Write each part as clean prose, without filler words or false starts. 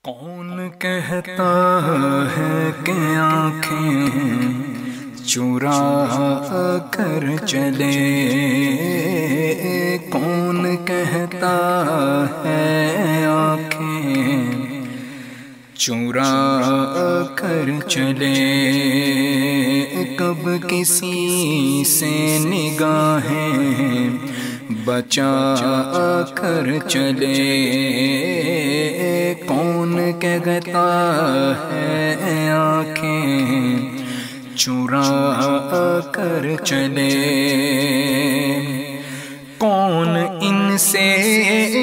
کون کہتا ہے کہ آنکھیں چرا کر چلے، کون کہتا ہے آنکھیں چرا کر چلے، کب کسی سے نگاہیں بچا کر چلے، کون کہتا ہے آنکھیں چرا کر چلے، کون ان سے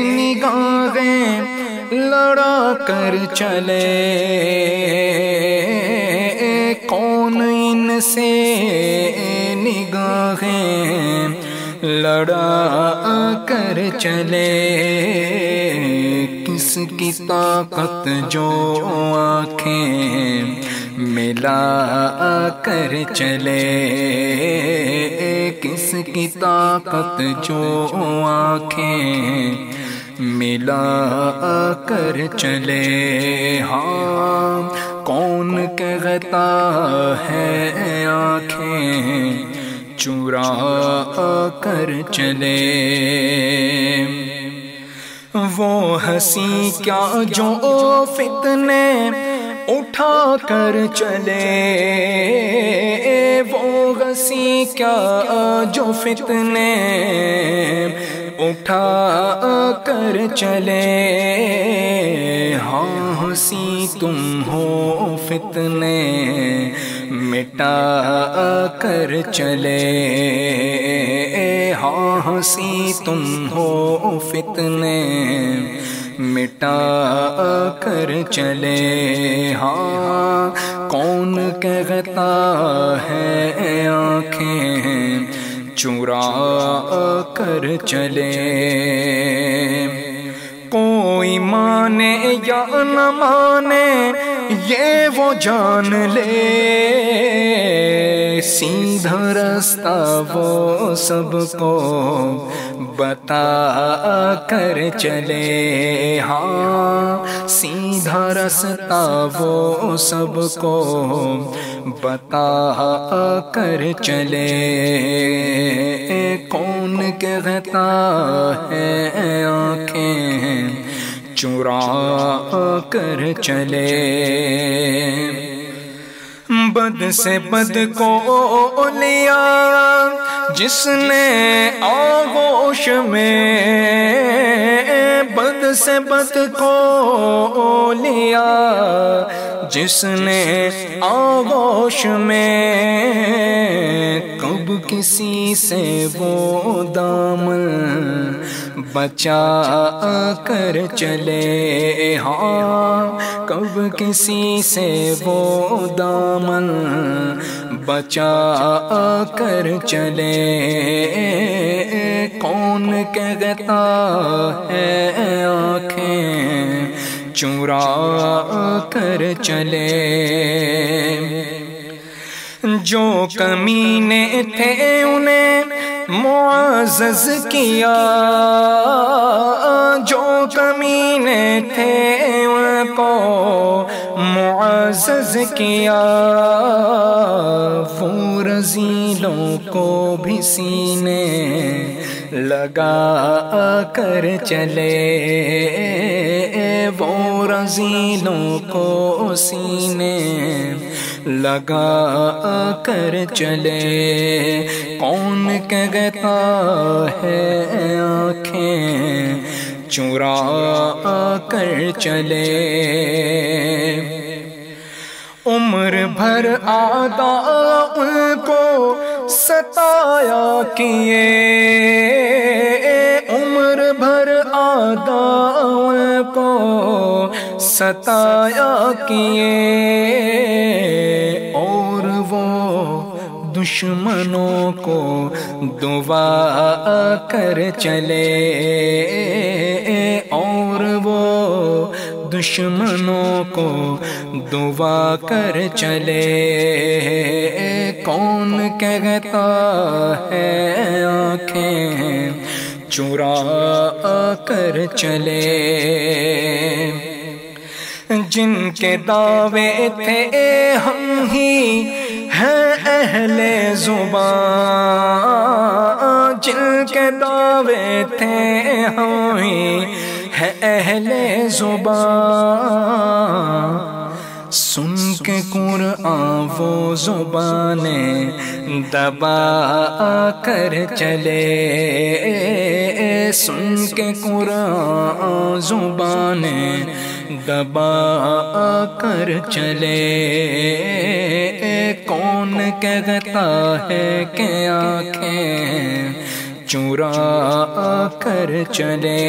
نگاہیں لڑا کر چلے، کون ان سے نگاہیں لڑا کر چلے، کس کی طاقت جو آنکھیں ملا کر چلے، کس کی طاقت جو آنکھیں ملا کر چلے، ہاں کون کہتا ہے آنکھیں چرا کر چلے، وہ ہنسی کیا جو فتنے اٹھا کر چلے، وہ ہنسی کیا جو فتنے اٹھا کر چلے، ہاں ہنسی تم ہو فتنے مٹا کر چلے، ہاں ہنسی تم ہو فتنے مٹا کر چلے، ہاں کون کہتا ہے آنکھیں چرا کر چلے، کوئی مانے یا نہ مانے یہ وہ جان لے، سیدھا رستہ وہ سب کو بتا کر چلے، ہاں سیدھا رستہ وہ سب کو بتا کر چلے، کون کہتا ہے آنکھیں چرا کر چلے، بد سے بد کو لیا جس نے آغوش میں، بد سے بد کو لیا جس نے آغوش میں، کب کسی سے وہ دامن بچا کر چلے، ہاں کب کسی سے وہ دامن بچا کر چلے، کون کہتا ہے آنکھیں چرا کر چلے، جو کمینے تھے انہیں معزز کیا، جو کمینے تھے ان کو معزز کیا، وہ رذیلوں کو بھی سینے لگا کر چلے، وہ رذیلوں کو سینے لگا کر چلے، کون کہتا ہے آنکھیں چرا کر چلے، عمر بھر اعداء ان کو ستایا کیے، عمر بھر اعداء ان کو ستایا کیے، اور وہ دشمنوں کو دعا کر چلے، اور وہ دشمنوں کو دعا کر چلے، کون کہتا ہے آنکھیں چرا کر چلے، جن کے دعوے تھے ہم ہی ہیں اہل زبان، جن کے دعوے تھے ہم ہی ہیں اہل زبان، سن کے قرآن وہ زبانیں دبا کر چلے، سن کے قرآن زبانیں دبا کر چلے، کون کہتا ہے کہ آنکھیں چرا کر چلے،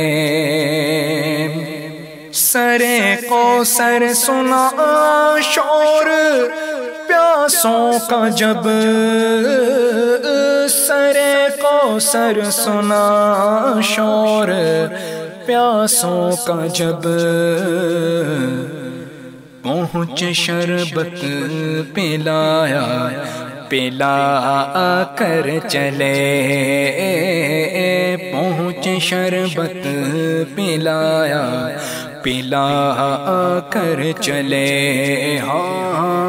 سرے کو سر سنا شور پیاسوں کا جب، سرے کو سر سنا شور پیاسوں کا جب، پہنچ شربت پلایا پلا کر چلے، پہنچ شربت پلایا پلا کر چلے، ہاں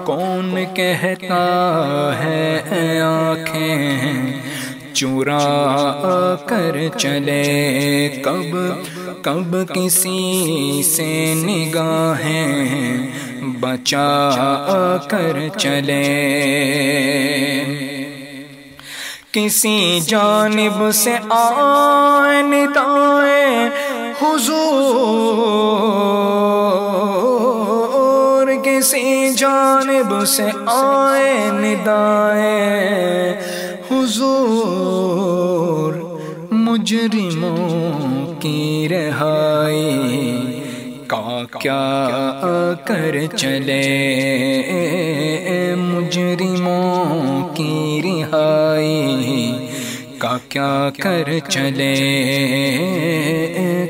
کون کہتا ہے آنکھیں چرا کر چلے، کب کسی سے نگاہیں بچا کر چلے، کسی جانب سے آئے ندائیں حضور، کسی جانب سے آئے ندائیں حضور، مجرموں کی رہائی کا کیا کر چلے، مجرموں کی رہائی کا کیا کر چلے،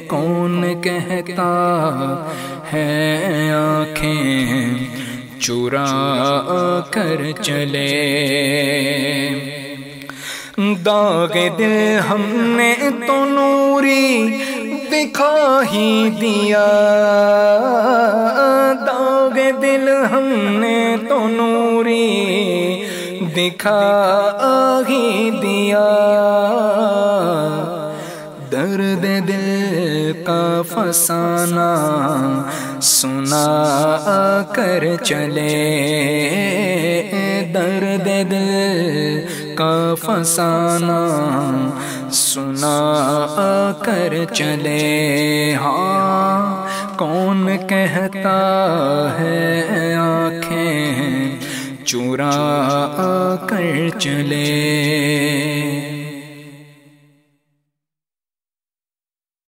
کون کہتا ہے آنکھیں چرا کر چلے، داغ دل ہم نے تو نوری دکھا ہی دیا، داغ دل ہم نے تو نوری دکھا ہی دیا، درد دل کا فسانہ سنا کر چلے، درد دل کا فسانہ سنا کر چلے، ہاں کون کہتا ہے آنکھیں چرا کر چلے۔